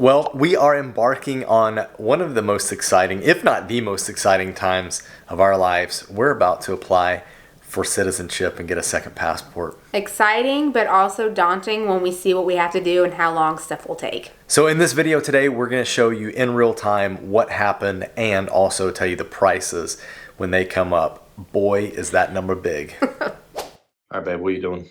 Well, we are embarking on one of the most exciting, if not the most exciting times of our lives. We're about to apply for citizenship and get a second passport. Exciting, but also daunting when we see what we have to do and how long stuff will take. So in this video today, we're going to show you in real time what happened and also tell you the prices when they come up. Boy, is that number big. All right, babe, what are you doing?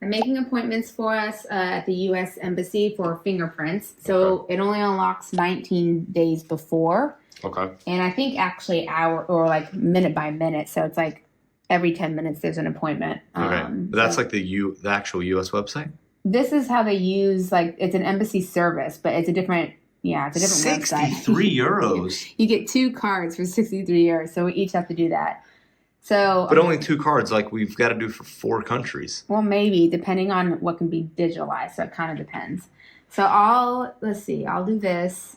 I'm making appointments for us at the U.S. Embassy for fingerprints. So It only unlocks 19 days before. Okay. And I think actually hour or like minute by minute. So it's like every 10 minutes there's an appointment. Okay. But that's like the actual U.S. website? This is how they use, like, it's an embassy service, but it's a different, it's a different 63 website. euros. You get 2 cards for 63 euros. So we each have to do that. So, but only 2 cards, like we've got to do for 4 countries. Well, maybe, depending on what can be digitalized. So it kind of depends. So let's see, I'll do this.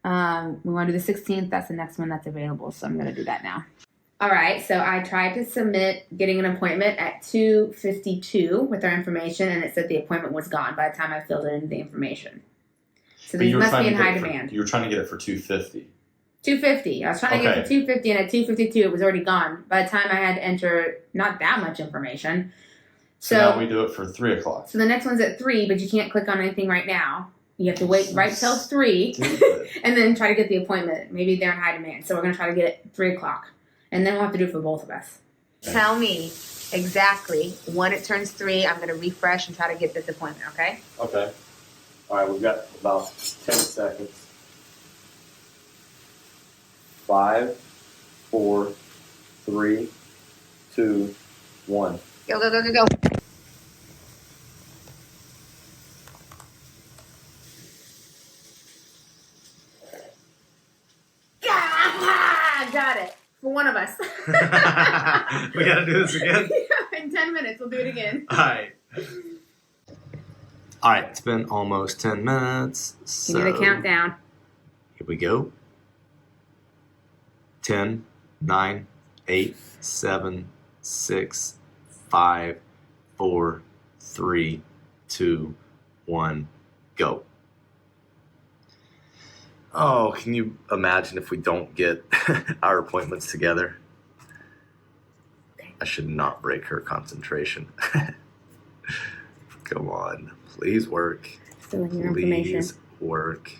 We want to do the 16th. That's the next one that's available. So I'm going to do that now. All right. So I tried to submit getting an appointment at 2:52 with our information, and it said the appointment was gone by the time I filled in the information. So these must be in high demand. You were trying to get it for 250. 250. I was trying to get it for 250, and at 2:52 it was already gone. By the time I had to enter not that much information. So now we do it for 3 o'clock. So the next one's at 3, but you can't click on anything right now. You have to wait right till 3 and then try to get the appointment. Maybe they're in high demand. So we're going to try to get it 3 o'clock. And then we'll have to do it for both of us. Tell me exactly when it turns 3. I'm going to refresh and try to get this appointment, okay? Okay. All right, we've got about 10 seconds. 5, 4, 3, 2, 1. Go, go, go, go, go. Got it. For one of us. We got to do this again? In 10 minutes. We'll do it again. All right. All right, it's been almost 10 minutes. So Give me the countdown. Here we go. 10, 9, 8, 7, 6, 5, 4, 3, 2, 1, go. Oh, can you imagine if we don't get our appointments together? I should not break her concentration. Come on, please work. Still in your information. Please work.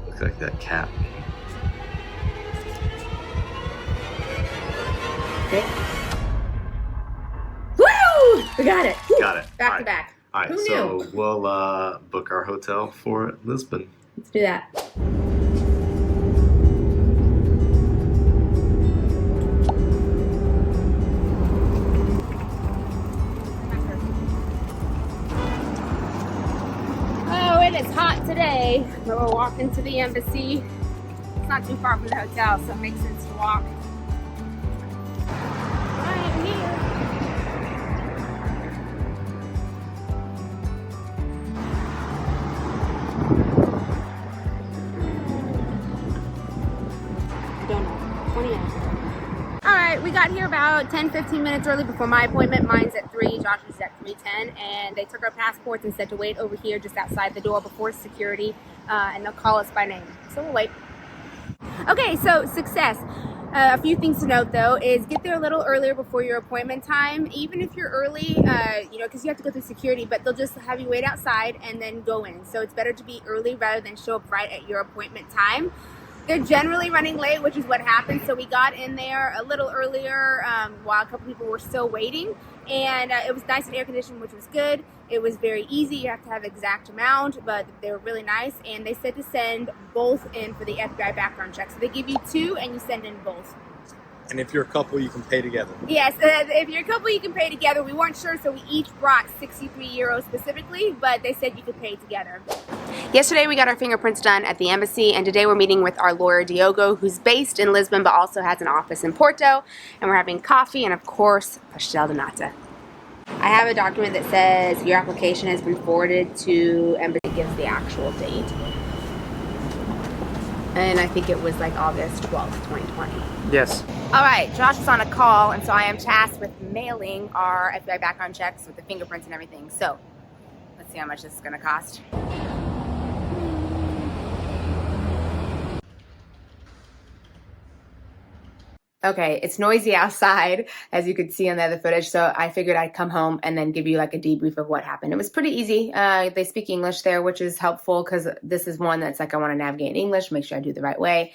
Looks like that cat. Okay. Woo! We got it. Woo! Got it. Back to back. All right, Who so knew? we'll book our hotel for Lisbon. Let's do that. Oh, it is hot today. We're walking to the embassy. It's not too far from the hotel, so it makes sense to walk. I'm here. Alright, we got here about 10-15 minutes early before my appointment. Mine's at 3, Josh's at 3:10, and they took our passports and said to wait over here just outside the door before security, and they'll call us by name. So we'll wait. Okay, so success. A few things to note though is get there a little earlier before your appointment time. Even if you're early, because you have to go through security, but they'll just have you wait outside and then go in. So it's better to be early rather than show up right at your appointment time. They're generally running late, which is what happened. So we got in there a little earlier while a couple people were still waiting. And it was nice and air conditioned, which was good. It was very easy. You have to have the exact amount, but they were really nice. And they said to send both in for the FBI background check. So they give you 2 and you send in both. And if you're a couple, you can pay together. Yes, if you're a couple, you can pay together. We weren't sure, so we each brought 63 euros specifically, but they said you could pay together. Yesterday, we got our fingerprints done at the embassy, and today we're meeting with our lawyer, Diogo, who's based in Lisbon, but also has an office in Porto, and we're having coffee and, of course, pastel de nata. I have a document that says your application has been forwarded to embassy. It gives the actual date. And I think it was like August 12th, 2020. Yes. All right, Josh was on a call, and so I am tasked with mailing our FBI background checks with the fingerprints and everything. So let's see how much this is gonna cost. Okay, it's noisy outside, as you could see on the other footage, so I figured I'd come home and then give you like a debrief of what happened. It was pretty easy. They speak English there, which is helpful because this is one that's like I want to navigate in English, make sure I do it the right way.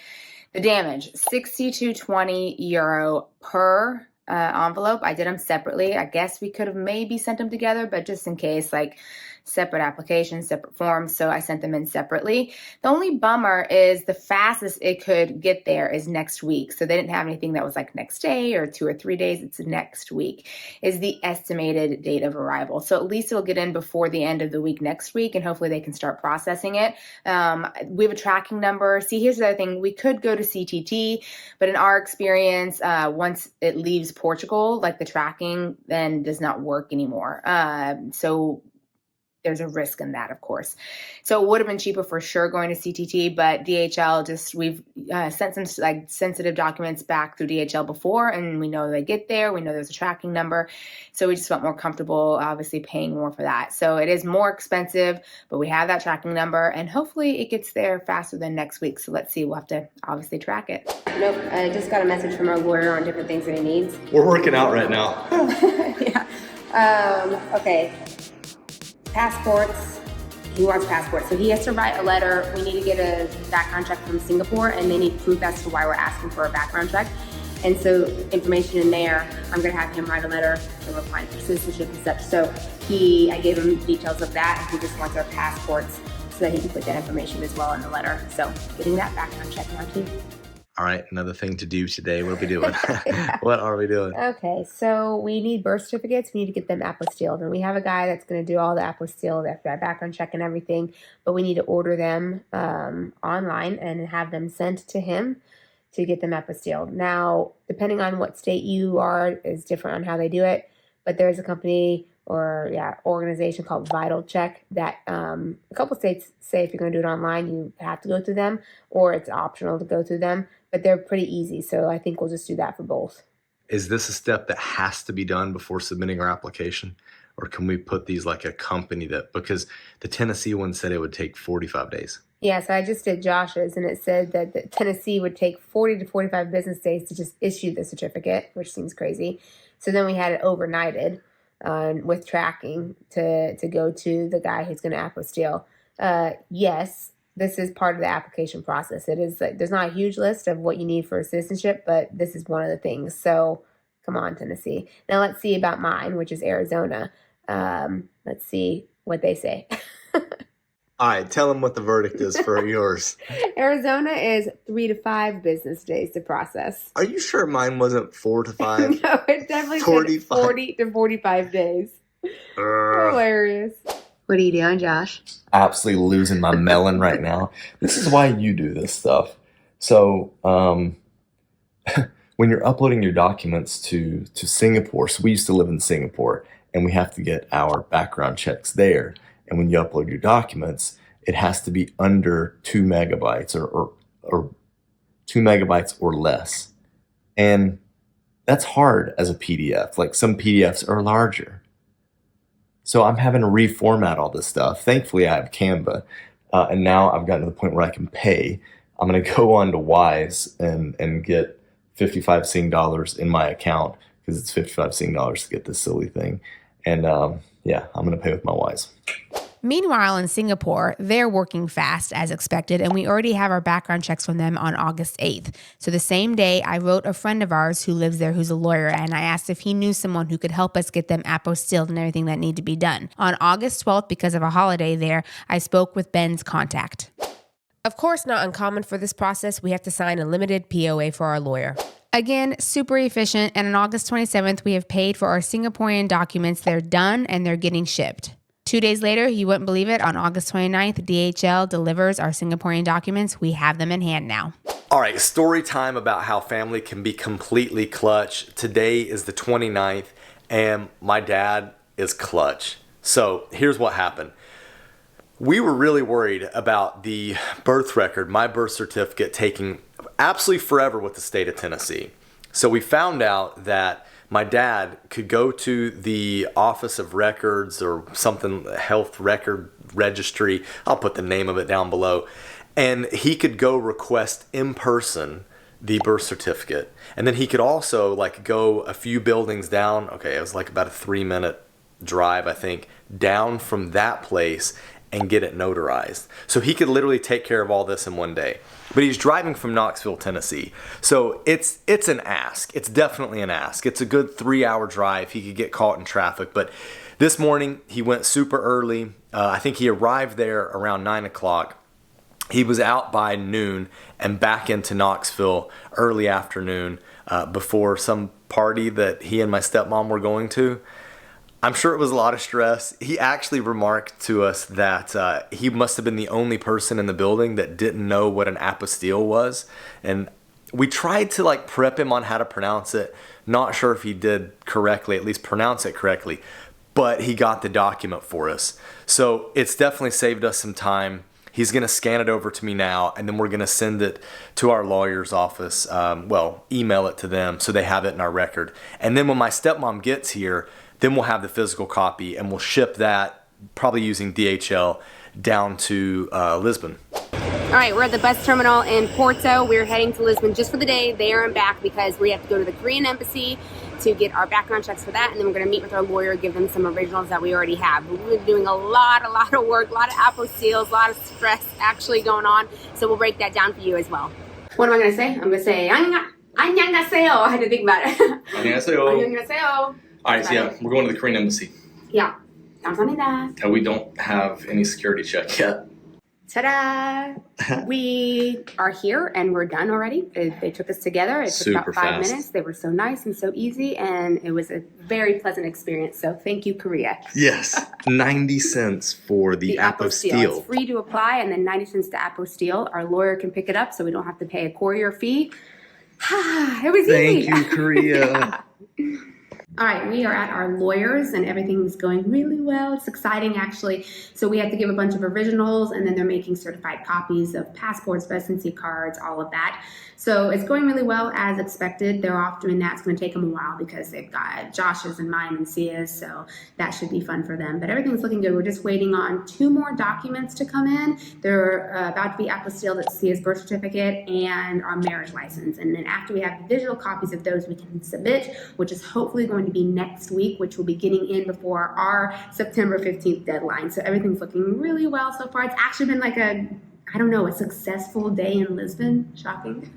The damage, 62.20 euro per envelope. I did them separately. I guess we could have maybe sent them together, but just in case, like separate applications, separate forms, so I sent them in separately. The only bummer is the fastest it could get there is next week. So they didn't have anything that was like next day or 2 or 3 days. It's next week is the estimated date of arrival. So at least it'll get in before the end of the week next week, and hopefully they can start processing it. We have a tracking number. See, here's the other thing. We could go to CTT, but in our experience, once it leaves Portugal, like the tracking then does not work anymore. So there's a risk in that, of course. So it would have been cheaper for sure going to CTT, but DHL we've sent some like sensitive documents back through DHL before, and we know they get there. We know there's a tracking number. So we just felt more comfortable, obviously paying more for that. So it is more expensive, but we have that tracking number, and hopefully it gets there faster than next week. So let's see, we'll have to obviously track it. Nope, I just got a message from our lawyer on different things that he needs. We're working out right now. Yeah. Okay. Passports. He wants passports. So he has to write a letter. We need to get a background check from Singapore, and they need proof as to why we're asking for a background check. And so information in there, I'm gonna have him write a letter and we're applying for citizenship and such. So I gave him details of that, and he just wants our passports so that he can put that information as well in the letter. So getting that background check now too. All right, another thing to do today. What are we doing? What are we doing? Okay, so we need birth certificates. We need to get them apostilled. And we have a guy that's going to do all the apostille, the FBI background check and everything. But we need to order them online and have them sent to him to get them apostilled. Now, depending on what state you are is different on how they do it. But there's a company or organization called Vital Check that a couple states say if you're going to do it online, you have to go through them, or it's optional to go through them. But they're pretty easy, so I think we'll just do that for both. Is this a step that has to be done before submitting our application? Or can we put these like a company because the Tennessee one said it would take 45 days. Yeah, so I just did Josh's, and it said that the Tennessee would take 40 to 45 business days to just issue the certificate, which seems crazy. So then we had it overnighted with tracking to go to the guy who's going to apostille. Yes. This is part of the application process. It is like, there's not a huge list of what you need for citizenship, but this is one of the things. So come on, Tennessee. Now let's see about mine, which is Arizona. Let's see what they say. All right, tell them what the verdict is for yours. Arizona is 3 to 5 business days to process. Are you sure mine wasn't 4 to 5? No, it definitely said 40 to 45 days. Hilarious. What are you doing, Josh? Absolutely losing my melon right now. This is why you do this stuff. So when you're uploading your documents to Singapore, so we used to live in Singapore, and we have to get our background checks there. And when you upload your documents, it has to be under 2 megabytes or 2 megabytes or less. And that's hard as a PDF. Like some PDFs are larger. So I'm having to reformat all this stuff. Thankfully, I have Canva, and now I've gotten to the point where I can pay. I'm going to go on to Wise and get 55 Sing dollars in my account because it's 55 Sing dollars to get this silly thing. And yeah, I'm going to pay with my Wise. Meanwhile, in Singapore, they're working fast as expected, and we already have our background checks from them on August 8th. So the same day, I wrote a friend of ours who lives there who's a lawyer, and I asked if he knew someone who could help us get them apostilled and everything that need to be done. On August 12th, because of a holiday there, I spoke with Ben's contact. Of course, not uncommon for this process, we have to sign a limited POA for our lawyer. Again, super efficient, and on August 27th, we have paid for our Singaporean documents. They're done, and they're getting shipped. 2 days later, you wouldn't believe it, on August 29th, DHL delivers our Singaporean documents. We have them in hand now. All right, story time about how family can be completely clutch. Today is the 29th, and my dad is clutch. So here's what happened. We were really worried about the birth record, my birth certificate, taking absolutely forever with the state of Tennessee. So we found out that my dad could go to the Office of Records or something, Health Record Registry, I'll put the name of it down below, and he could go request in person the birth certificate. And then he could also like go a few buildings down, okay, it was like about a 3-minute drive, I think, down from that place and get it notarized. So he could literally take care of all this in one day. But he's driving from Knoxville, Tennessee. So it's an ask. It's definitely an ask. It's a good 3-hour drive. He could get caught in traffic. But this morning he went super early. I think he arrived there around 9 o'clock. He was out by noon and back into Knoxville early afternoon before some party that he and my stepmom were going to. I'm sure it was a lot of stress. He actually remarked to us that he must have been the only person in the building that didn't know what an apostille was. And we tried to like prep him on how to pronounce it. Not sure if he did correctly, at least pronounce it correctly, but he got the document for us. So it's definitely saved us some time. He's going to scan it over to me now, and then we're going to send it to our lawyer's office, email it to them so they have it in our record. And then when my stepmom gets here, then we'll have the physical copy, and we'll ship that, probably using DHL, down to Lisbon. All right, we're at the bus terminal in Porto. We're heading to Lisbon just for the day, there and back, because we have to go to the Korean embassy to get our background checks for that, and then we're going to meet with our lawyer, give them some originals that we already have. But we're doing a lot of work, a lot of apostilles, a lot of stress actually going on, so we'll break that down for you as well. What am I going to say? I'm going to say, 안녕하세요. I had to think about it. 안녕하세요. 안녕하세요. All right, so yeah, we're going to the Korean embassy. Yeah. 감사합니다. And we don't have any security check yet. Ta-da! We are here and we're done already. They took us together. It took Super about 5 fast. minutes. They were so nice and so easy, and it was a very pleasant experience. So thank you, Korea. Yes, 90 cents for the apostille. It's free to apply, and then 90 cents to apostille. Our lawyer can pick it up, so we don't have to pay a courier fee. It was easy. Thank you, Korea. Yeah. All right, we are at our lawyers and everything's going really well. It's exciting, actually. So we have to give a bunch of originals, and then they're making certified copies of passports, residency cards, all of that. So it's going really well as expected. They're off doing that. It's going to take them a while because they've got Josh's and mine and Sia's, so that should be fun for them. But everything's looking good. We're just waiting on 2 more documents to come in. They're about to be apostilled. That's Sia's birth certificate and our marriage license. And then after we have digital copies of those, we can submit, which is hopefully going to be next week, which will be getting in before our September 15th deadline. So everything's looking really well so far. It's actually been like a successful day in Lisbon. Shocking.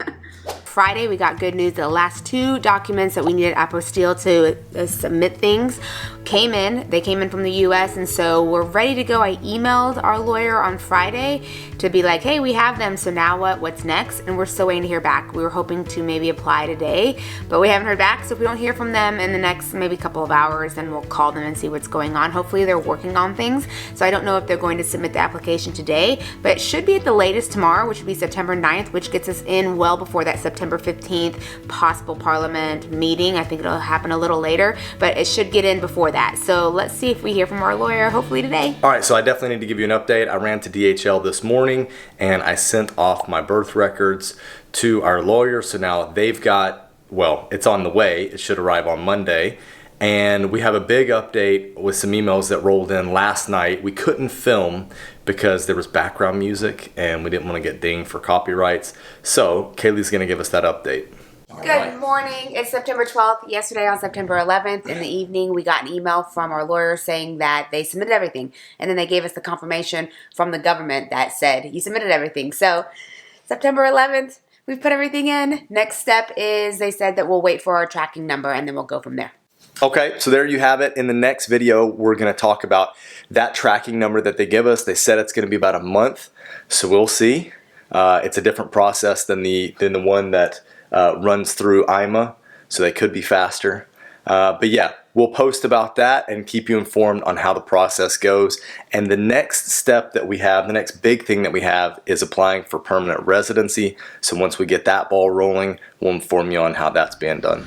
Friday, we got good news. The last 2 documents that we needed apostille to submit things came in. They came in from the US, and so we're ready to go. I emailed our lawyer on Friday to be like, hey, we have them, so now what? What's next? And we're still waiting to hear back. We were hoping to maybe apply today, but we haven't heard back. So if we don't hear from them in the next maybe couple of hours, then we'll call them and see what's going on. Hopefully they're working on things. So I don't know if they're going to submit the application today, but it should be at the latest tomorrow, which would be September 9th, which gets us in well before that September 15th possible Parliament meeting. I think it'll happen a little later, but it should get in before that. So let's see if we hear from our lawyer, hopefully today. All right, so I definitely need to give you an update. I ran to DHL this morning and I sent off my birth records to our lawyer. So now they've got, well, it's on the way. It should arrive on Monday. And we have a big update with some emails that rolled in last night. We couldn't film because there was background music and we didn't want to get dinged for copyrights. So Kalie's going to give us that update. Good morning. It's September 12th. Yesterday on September 11th in the evening, we got an email from our lawyer saying that they submitted everything. And then they gave us the confirmation from the government that said you submitted everything. So September 11th, we've put everything in. Next step is they said that we'll wait for our tracking number and then we'll go from there. Okay, so there you have it. In the next video, we're going to talk about that tracking number that they give us. They said it's going to be about a month, so we'll see. It's a different process than the one that runs through IMA, so they could be faster. But yeah, we'll post about that and keep you informed on how the process goes. And the next step that we have, the next big thing that we have, is applying for permanent residency. So once we get that ball rolling, we'll inform you on how that's being done.